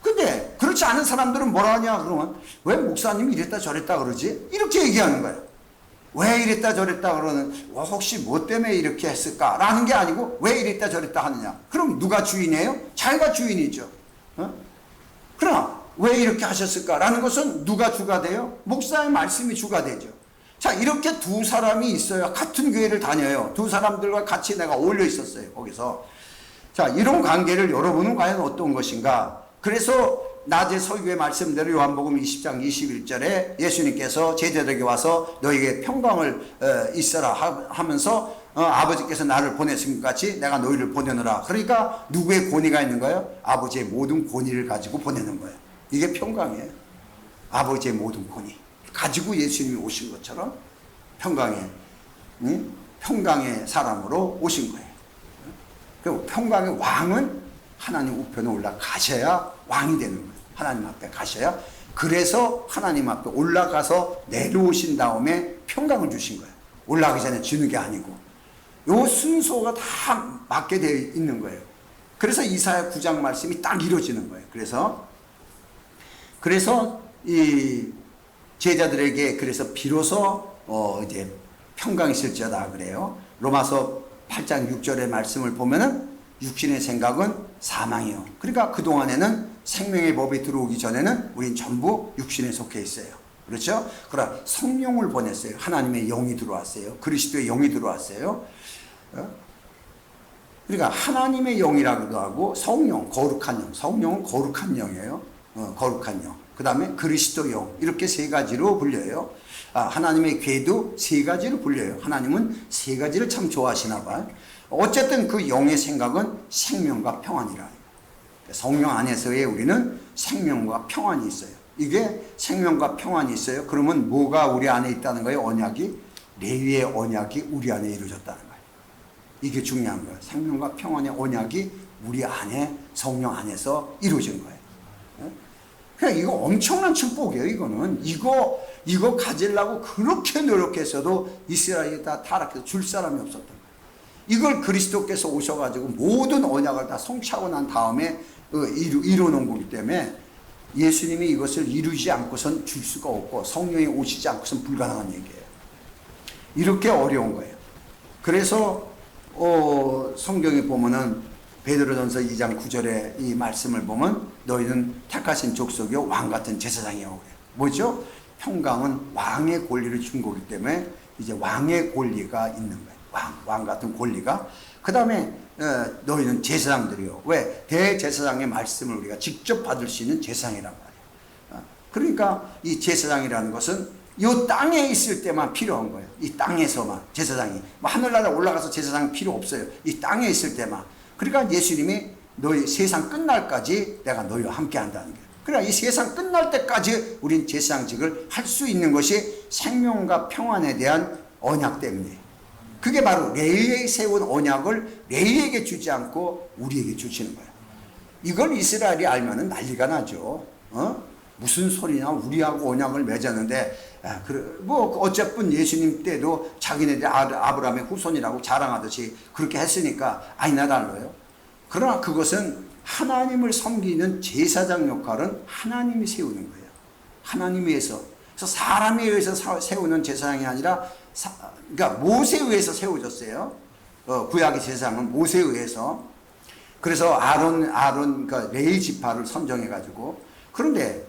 근데 그렇지 않은 사람들은 뭐라 하냐 그러면 왜 목사님이 이랬다 저랬다 그러지? 이렇게 얘기하는 거예요. 왜 이랬다 저랬다 그러는 혹시 뭐 때문에 이렇게 했을까? 라는 게 아니고 왜 이랬다 저랬다 하느냐. 그럼 누가 주인이에요? 자기가 주인이죠. 그러나 왜 이렇게 하셨을까? 라는 것은 누가 주가 돼요? 목사의 말씀이 주가 되죠. 자, 이렇게 두 사람이 있어요. 같은 교회를 다녀요. 두 사람들과 같이 내가 어울려 있었어요. 거기서. 자, 이런 관계를 여러분은 과연 어떤 것인가? 그래서 낮에 설교의 말씀대로 요한복음 20장 21절에 예수님께서 제자들에게 와서 너희에게 평강을 있어라 하면서 아버지께서 나를 보내신 것 같이 내가 너희를 보내노라. 그러니까 누구의 권위가 있는 거예요? 아버지의 모든 권위를 가지고 보내는 거예요. 이게 평강이에요. 아버지의 모든 권위 가지고 예수님이 오신 것처럼 평강의 사람으로 오신 거예요. 그리고 평강의 왕은 하나님 우편에 올라가셔야 왕이 되는 거예요. 하나님 앞에 가셔야. 그래서 하나님 앞에 올라가서 내려오신 다음에 평강을 주신 거예요. 올라가기 전에 주는 게 아니고. 요 순서가 다 맞게 되어 있는 거예요. 그래서 이사야 9장 말씀이 딱 이루어지는 거예요. 그래서 이 제자들에게 그래서 비로소 이제 평강이 있을지어다 그래요. 로마서 8장 6절의 말씀을 보면은 육신의 생각은 사망이요. 그러니까 그동안에는 생명의 법이 들어오기 전에는 우린 전부 육신에 속해 있어요. 그렇죠? 그러나 성령을 보냈어요. 하나님의 영이 들어왔어요. 그리스도의 영이 들어왔어요. 그러니까 하나님의 영이라고도 하고 성령, 거룩한 영. 성령은 거룩한 영이에요. 거룩한 영. 그 다음에 그리스도 영. 이렇게 세 가지로 불려요. 하나님의 궤도 세 가지로 불려요. 하나님은 세 가지를 참 좋아하시나 봐요. 어쨌든 그 영의 생각은 생명과 평안이라. 성령 안에서의 우리는 생명과 평안이 있어요. 이게 생명과 평안이 있어요. 그러면 뭐가 우리 안에 있다는 거예요? 언약이? 레위의 언약이 우리 안에 이루어졌다는 거예요. 이게 중요한 거예요. 생명과 평안의 언약이 우리 안에 성령 안에서 이루어진 거예요. 그냥 이거 엄청난 축복이에요. 이거는 이거 가지려고 그렇게 노력했어도 이스라엘이 다 타락해서 줄 사람이 없었던 거예요. 이걸 그리스도께서 오셔가지고 모든 언약을 다 성취하고 난 다음에 이루어놓은 거기 때문에 예수님이 이것을 이루지 않고선 줄 수가 없고 성령이 오시지 않고선 불가능한 얘기예요. 이렇게 어려운 거예요. 그래서 성경에 보면은 베드로전서 2장 9절에 이 말씀을 보면 너희는 택하신 족속이요 왕 같은 제사장이요. 뭐죠? 평강은 왕의 권리를 준 거기 때문에 이제 왕의 권리가 있는 거예요. 왕 같은 권리가. 그 다음에 너희는 제사장들이요. 왜? 대제사장의 말씀을 우리가 직접 받을 수 있는 제사장이란 말이에요. 그러니까 이 제사장이라는 것은 이 땅에 있을 때만 필요한 거예요. 이 땅에서만 제사장이. 뭐 하늘나라 올라가서 제사장 필요 없어요. 이 땅에 있을 때만. 그러니까 예수님이 너희 세상 끝날까지 내가 너희와 함께 한다는 거예요. 그러니까 이 세상 끝날 때까지 우린 제사장직을 할 수 있는 것이 생명과 평안에 대한 언약 때문이에요. 그게 바로 레위에 세운 언약을 레위에게 주지 않고 우리에게 주시는 거예요. 이걸 이스라엘이 알면은 난리가 나죠. 무슨 소리냐? 우리하고 언약을 맺었는데, 뭐 어쨌든 예수님 때도 자기네들 아브라함의 후손이라고 자랑하듯이 그렇게 했으니까 아니나 달라요. 그러나 그것은 하나님을 섬기는 제사장 역할은 하나님이 세우는 거예요. 하나님에 의해서. 그래서 사람에 의해서 세우는 제사장이 아니라 그러니까 모세에 의해서 세워졌어요. 구약의 제사장은 모세에 의해서. 그래서 아론 그러니까 레위 지파를 선정해 가지고. 그런데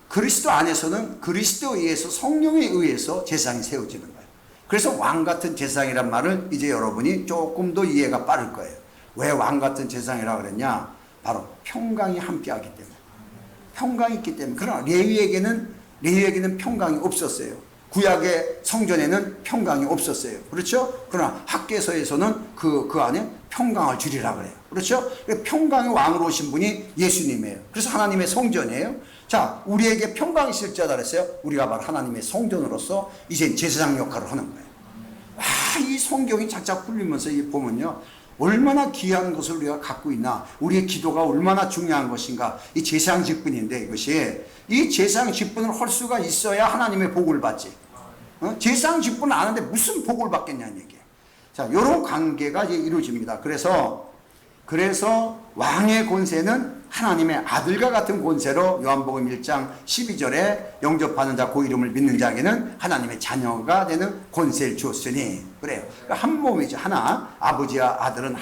그리스도 안에서는 그리스도에 의해서 성령에 의해서 제사장이 세워지는 거예요. 그래서 왕 같은 제사장이란 말을 이제 여러분이 조금 더 이해가 빠를 거예요. 왜 왕 같은 제사장이라고 그랬냐? 바로 평강이 함께하기 때문에. 평강이 있기 때문에. 그러나 레위에게는 평강이 없었어요. 구약의 성전에는 평강이 없었어요. 그렇죠? 그러나 학개서에서는 그 안에 평강을 주리라 그래요. 그렇죠? 평강의 왕으로 오신 분이 예수님이에요. 그래서 하나님의 성전이에요. 자, 우리에게 평강이 있을 자다 그랬어요. 우리가 바로 하나님의 성전으로서 이제 제사장 역할을 하는 거예요. 이 성경이 착착 풀리면서 보면요. 얼마나 귀한 것을 우리가 갖고 있나, 우리의 기도가 얼마나 중요한 것인가. 이 제사장 직분인데 이것이 이 제사장 직분을 할 수가 있어야 하나님의 복을 받지. 제사장 직분을 안 하는데 무슨 복을 받겠냐는 얘기예요. 자, 이런 관계가 이제 이루어집니다. 그래서 왕의 권세는 하나님의 아들과 같은 권세로 요한복음 1장 12절에 영접하는 자 그 이름을 믿는 자에게는 하나님의 자녀가 되는 권세를 주었으니 그래요. 그러니까 한 몸이죠. 하나. 아버지와 아들은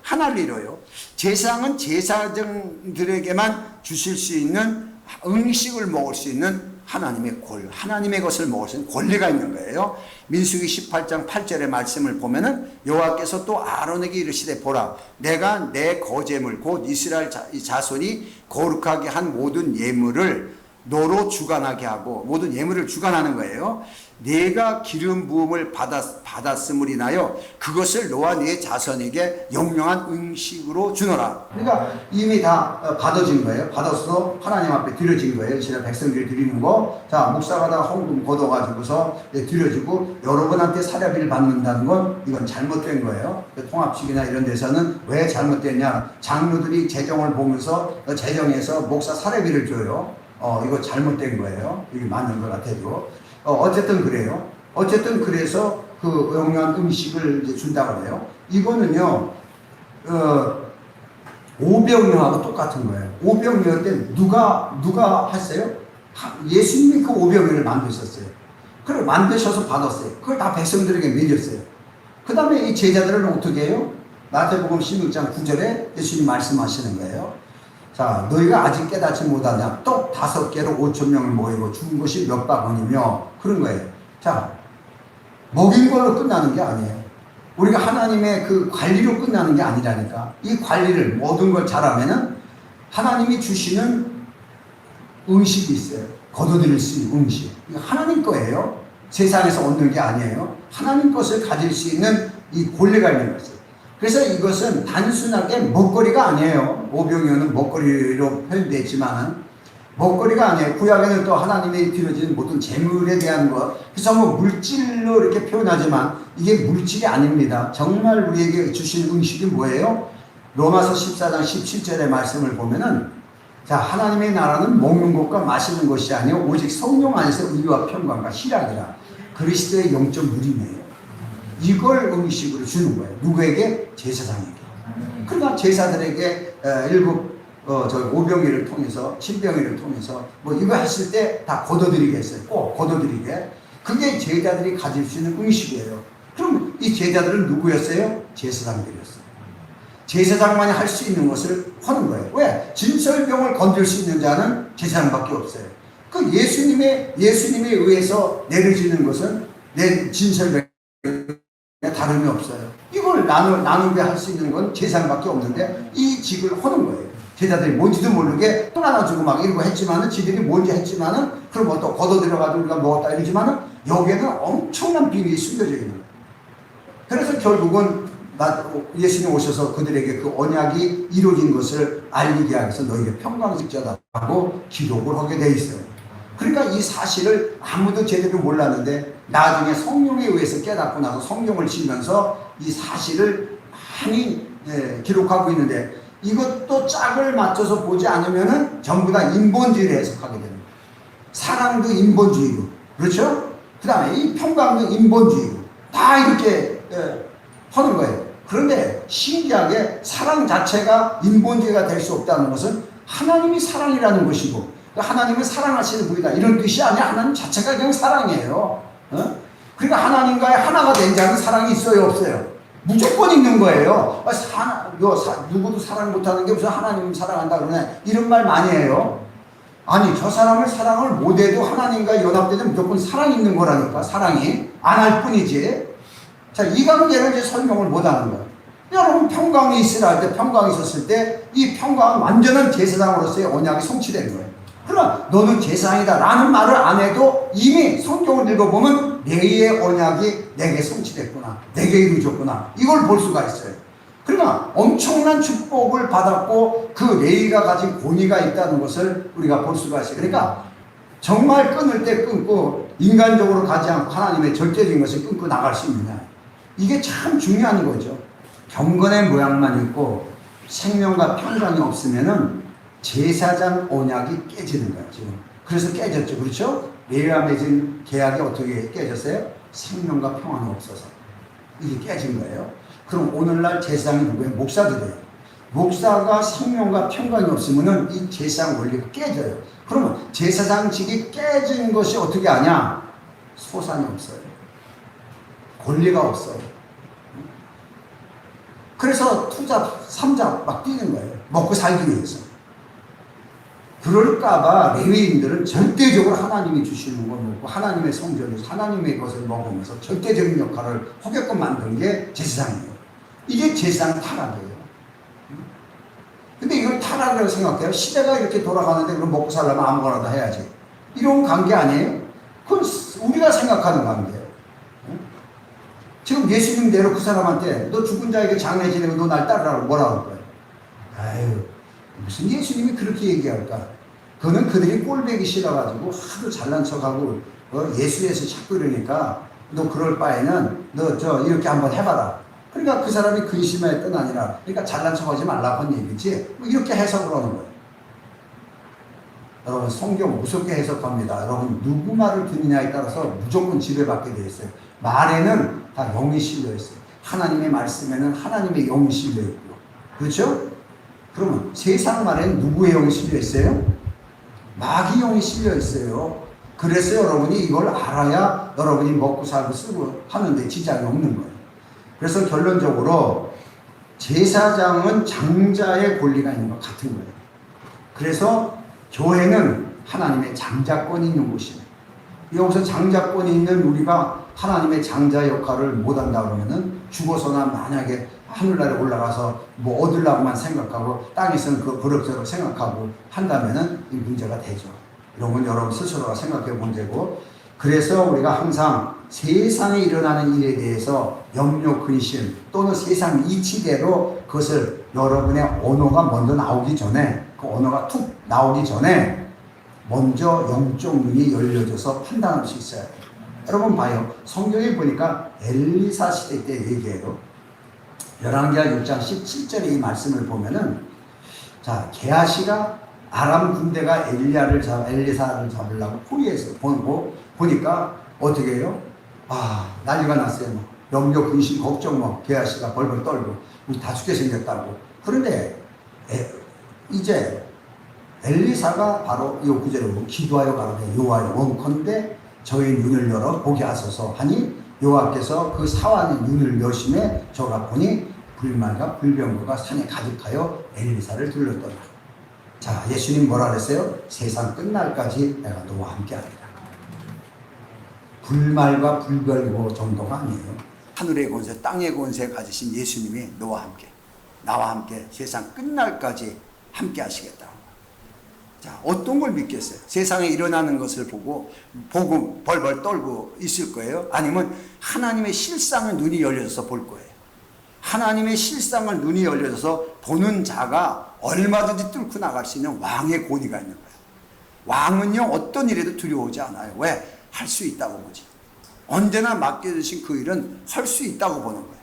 하나를 이뤄요. 제사장은 제사장들에게만 주실 수 있는 음식을 먹을 수 있는 하나님의 것을 먹을 수 있는 권리가 있는 거예요. 민수기 18장 8절의 말씀을 보면은 여호와께서 또 아론에게 이르시되 보라 내가 내 거제물 곧 이스라엘 자손이 거룩하게 한 모든 예물을 너로 주관하게 하고 모든 예물을 주관하는 거예요. 내가 기름 부음을 받았음을 인하여 그것을 너와 네 자손에게 영영한 음식으로 주노라. 그러니까 이미 다 받아진 거예요. 받아서 하나님 앞에 드려진 거예요. 이스라엘 백성들이 드리는 거. 자, 목사가 다 헌금 걷어가지고서 드려지고 여러분한테 사례비를 받는다는 건 이건 잘못된 거예요. 통합식이나 이런 데서는 왜 잘못됐냐? 장로들이 재정을 보면서 재정에서 목사 사례비를 줘요. 이거 잘못된 거예요. 이게 맞는 것 같아도. 어쨌든 그래요. 어쨌든 그래서 그 영양한 음식을 이제 준다고 해요. 이거는요, 오병이어하고 똑같은 거예요. 오병이어 때 누가 했어요? 예수님이 그 오병이어를 만드셨어요. 그걸 만드셔서 받았어요. 그걸 다 백성들에게 먹였어요. 그 다음에 이 제자들은 어떻게 해요? 마태복음 16장 9절에 예수님 말씀하시는 거예요. 자, 너희가 아직 깨닫지 못하냐? 떡 5개로 5,000명을 모이고 죽은 것이 몇 바구니며 그런 거예요. 자, 먹인 걸로 끝나는 게 아니에요. 우리가 하나님의 그 관리로 끝나는 게 아니라니까. 이 관리를 모든 걸 잘하면은 하나님이 주시는 음식이 있어요. 거둬들일 수 있는 음식. 이거 하나님 거예요. 세상에서 얻는 게 아니에요. 하나님 것을 가질 수 있는 이 권리가 있는 것이에요. 그래서 이것은 단순하게 먹거리가 아니에요. 오병이어는 먹거리로 표현되지만 먹거리가 아니에요. 구약에는 또 하나님의 드려진 모든 재물에 대한 것. 그래서 뭐 물질로 이렇게 표현하지만 이게 물질이 아닙니다. 정말 우리에게 주신 음식이 뭐예요? 로마서 14장 17절의 말씀을 보면은 자, 하나님의 나라는 먹는 것과 마시는 것이 아니요 오직 성령 안에서 의와 평강과 희락이라. 그리스도의 영적 누림이에요. 이걸 음식으로 주는 거예요. 누구에게? 제사장에게. 그러니까 제사들에게 일곱 오병이를 통해서 신병이를 통해서 뭐 이거 했을 때 다 거둬들이게 했어요. 꼭 거둬들이게. 그게 제자들이 가질 수 있는 음식이에요. 그럼 이 제자들은 누구였어요? 제사장들이었어요. 제사장만이 할 수 있는 것을 하는 거예요. 왜? 진설병을 건들 수 있는 자는 제사장밖에 없어요. 그 예수님에 의해서 내려지는 것은 내 진설병 다름이 없어요. 이걸 나누게 할 수 있는 건 제사장밖에 없는데 이 직을 하는 거예요. 제자들이 뭔지도 모르게 또 나눠주고 막 이러고 했지만은 지들이 뭔지 했지만은 그럼 뭐 또 걷어들여가지고 우리가 먹었다 이러지만은 여기에는 엄청난 비밀이 숨겨져 있는 거예요. 그래서 결국은 예수님 오셔서 그들에게 그 언약이 이루어진 것을 알리게 하기 위해서 너에게 평강식자다라고 기록을 하게 돼 있어요. 그러니까 이 사실을 아무도 제대로 몰랐는데 나중에 성령에 의해서 깨닫고 나서 성경을 치면서 이 사실을 많이 기록하고 있는데 이것도 짝을 맞춰서 보지 않으면은 전부 다 인본주의를 해석하게 됩니다. 사랑도 인본주의고, 그렇죠? 그 다음에 이 평강도 인본주의고, 다 이렇게 하는 거예요. 그런데 신기하게 사랑 자체가 인본주의가 될 수 없다는 것은 하나님이 사랑이라는 것이고, 하나님은 사랑하시는 분이다 이런 뜻이 아니라 하나님 자체가 그냥 사랑이에요. 그러니까 하나님과의 하나가 된 자는 사랑이 있어요, 없어요? 무조건 있는 거예요. 누구도 사랑 못하는 게 무슨 하나님 사랑한다 그러네. 이런 말 많이 해요. 아니, 저 사람을 사랑을 못해도 하나님과 연합되면 무조건 사랑이 있는 거라니까. 사랑이 안 할 뿐이지. 자, 이 관계를 이제 설명을 못하는 거예요. 여러분, 평강이 있으라 할 때, 평강이 있었을 때 이 평강은 완전한 제사장으로서의 언약이 성취된 거예요. 그러나 너는 제사장이다 라는 말을 안 해도 이미 성경을 읽어보면 레위의 언약이 내게 성취됐구나, 내게 이루어졌구나, 이걸 볼 수가 있어요. 그러나 엄청난 축복을 받았고 그 레위가 가진 권위가 있다는 것을 우리가 볼 수가 있어요. 그러니까 정말 끊을 때 끊고 인간적으로 가지 않고 하나님의 절대적인 것을 끊고 나갈 수 있느냐, 이게 참 중요한 거죠. 경건의 모양만 있고 생명과 평강이 없으면은 제사장 언약이 깨지는 거예요, 지금. 그래서 깨졌죠. 그렇죠? 레위와 맺은 계약이 어떻게 깨졌어요? 생명과 평안이 없어서. 이게 깨진 거예요. 그럼 오늘날 제사장이 누구예요? 목사들이에요. 목사가 생명과 평강이 없으면은 이 제사장 원리가 깨져요. 그러면 제사장직이 깨진 것이 어떻게 하냐? 소산이 없어요. 권리가 없어요. 그래서 투잡, 삼잡 막 뛰는 거예요. 먹고 살기 위해서. 그럴까봐 레위인들은 절대적으로 하나님이 주시는 걸 먹고 하나님의 성전에서 하나님의 것을 먹으면서 절대적인 역할을 하게끔 만든 게 제사장이에요. 이게 제사장 타락이에요. 근데 이걸 타락이라고 생각해요. 시대가 이렇게 돌아가는데 그럼 먹고 살려면 아무거나 다 해야지. 이런 관계 아니에요? 그건 우리가 생각하는 관계예요. 지금 예수님 대로 그 사람한테 너 죽은 자에게 장례 지내고 너 날 따르라고 뭐라고 할 거예요? 아유, 무슨 예수님이 그렇게 얘기할까? 그거는 그들이 꼴배기 싫어가지고 하도 잘난 척하고 예수에서 자꾸 이러니까 너 그럴 바에는 너 이렇게 한번 해봐라. 그러니까 그 사람이 근심했던 아니라 그러니까 잘난 척하지 말라고 한 얘기지. 뭐 이렇게 해석을 하는 거예요. 여러분, 성경 무섭게 해석합니다. 여러분, 누구 말을 듣느냐에 따라서 무조건 지배받게 되어 있어요. 말에는 다 영이 실려 있어요. 하나님의 말씀에는 하나님의 영이 실려 있고요. 그렇죠? 그러면 세상 말에는 누구의 영이 실려 있어요? 마귀 영이 실려 있어요. 그래서 여러분이 이걸 알아야 여러분이 먹고 살고 쓰고 하는데 지장이 없는 거예요. 그래서 결론적으로 제사장은 장자의 권리가 있는 것 같은 거예요. 그래서 교회는 하나님의 장자권이 있는 곳이에요. 여기서 장자권이 있는 우리가 하나님의 장자 역할을 못한다 그러면은 죽어서나 만약에 하늘나라에 올라가서 뭐 얻으려고만 생각하고 땅에서는 그 부럽대로 생각하고 한다면은 이 문제가 되죠. 이런 건 여러분 스스로가 생각해 본 문제고, 그래서 우리가 항상 세상에 일어나는 일에 대해서 염려, 근심 또는 세상 이치대로 그것을 여러분의 언어가 먼저 나오기 전에, 그 언어가 툭 나오기 전에 먼저 영적 눈이 열려져서 판단할 수 있어야 돼요. 여러분 봐요. 성경에 보니까 엘리사 시대 때 얘기해요. 열왕기하 6장 17절에 이 말씀을 보면은, 자, 게하시가 아람 군대가 엘리사를 잡으려고 포리에서 보니까 어떻게 해요? 아, 난리가 났어요. 뭐. 염려, 근심, 걱정 뭐 게하시가 벌벌 떨고 우리 다 죽게 생겼다고. 그런데 이제 엘리사가 바로 이 구절로 기도하여 가로되 여호와여 원컨대 저의 눈을 열어 보게 하소서 하니 여호와께서 그 사환의 눈을 여심해 저가 보니 불말과 불병거가 산에 가득하여 엘리사를 둘렀더라. 자, 예수님 뭐라 그랬어요? 세상 끝날까지 내가 너와 함께 하리라. 불말과 불병거 정도가 아니에요. 하늘의 권세, 땅의 권세 가지신 예수님이 너와 함께, 나와 함께 세상 끝날까지 함께 하시겠다. 자, 어떤 걸 믿겠어요? 세상에 일어나는 것을 보고 벌벌 떨고 있을 거예요? 아니면 하나님의 실상을 눈이 열려서 볼 거예요? 하나님의 실상을 눈이 열려서 보는 자가 얼마든지 뚫고 나갈 수 있는 왕의 권위가 있는 거예요. 왕은요, 어떤 일에도 두려워하지 않아요. 왜? 할 수 있다고 보지. 언제나 맡겨주신 그 일은 할 수 있다고 보는 거예요.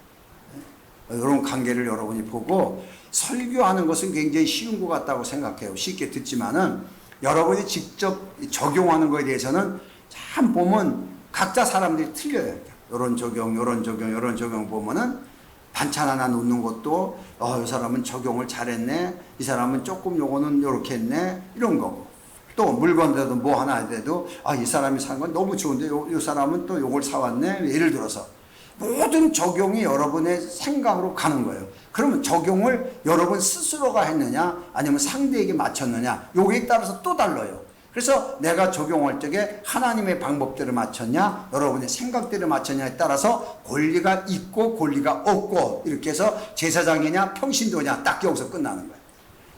이런 관계를 여러분이 보고, 설교하는 것은 굉장히 쉬운 것 같다고 생각해요. 쉽게 듣지만은 여러분이 직접 적용하는 것에 대해서는 참 보면 각자 사람들이 틀려요. 요런 적용, 요런 적용, 요런 적용 보면은 반찬 하나 놓는 것도 이 사람은 적용을 잘했네, 이 사람은 조금 요거는 요렇게 했네, 이런 거고, 또 물건들도 뭐 하나 돼도 이 사람이 산 건 너무 좋은데 요 사람은 또 요걸 사왔네, 예를 들어서 모든 적용이 여러분의 생각으로 가는 거예요. 그러면 적용을 여러분 스스로가 했느냐 아니면 상대에게 맞췄느냐, 요기에 따라서 또 달라요. 그래서 내가 적용할 적에 하나님의 방법대로 맞췄냐 여러분의 생각대로 맞췄냐에 따라서 권리가 있고 권리가 없고, 이렇게 해서 제사장이냐 평신도냐 딱 여기서 끝나는 거예요.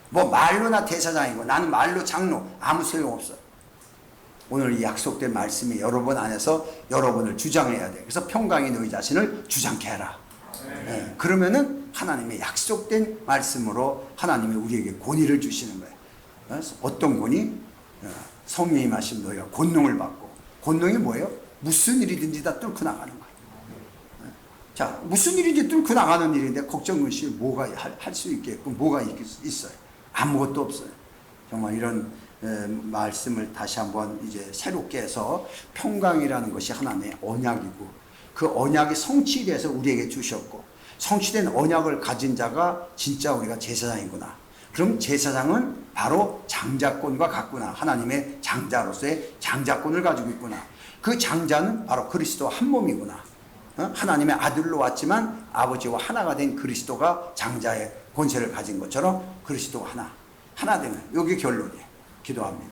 뭐 말로나 대사장이고 나는 말로 장로, 아무 소용없어. 오늘 이 약속된 말씀이 여러분 안에서 여러분을 주장해야 돼. 그래서 평강이 너희 자신을 주장케 해라. 네. 그러면은 하나님의 약속된 말씀으로 하나님이 우리에게 권위를 주시는 거예요. 어떤 권위? 성령이 임하신 너희가 권능을 받고. 권능이 뭐예요? 무슨 일이든지 다 뚫고 나가는 거예요. 자, 무슨 일인지 뚫고 나가는 일인데 걱정 근심 뭐가 할 수 있겠고 뭐가 있어요? 아무것도 없어요. 정말 이런 말씀을 다시 한번 이제 새롭게 해서, 평강이라는 것이 하나님의 언약이고 그 언약이 성취돼서 우리에게 주셨고, 성취된 언약을 가진 자가 진짜 우리가 제사장이구나. 그럼 제사장은 바로 장자권과 같구나. 하나님의 장자로서의 장자권을 가지고 있구나. 그 장자는 바로 그리스도 한 몸이구나. 하나님의 아들로 왔지만 아버지와 하나가 된 그리스도가 장자의 권세를 가진 것처럼 그리스도가 하나 되면, 이게 결론이에요. 기도합니다.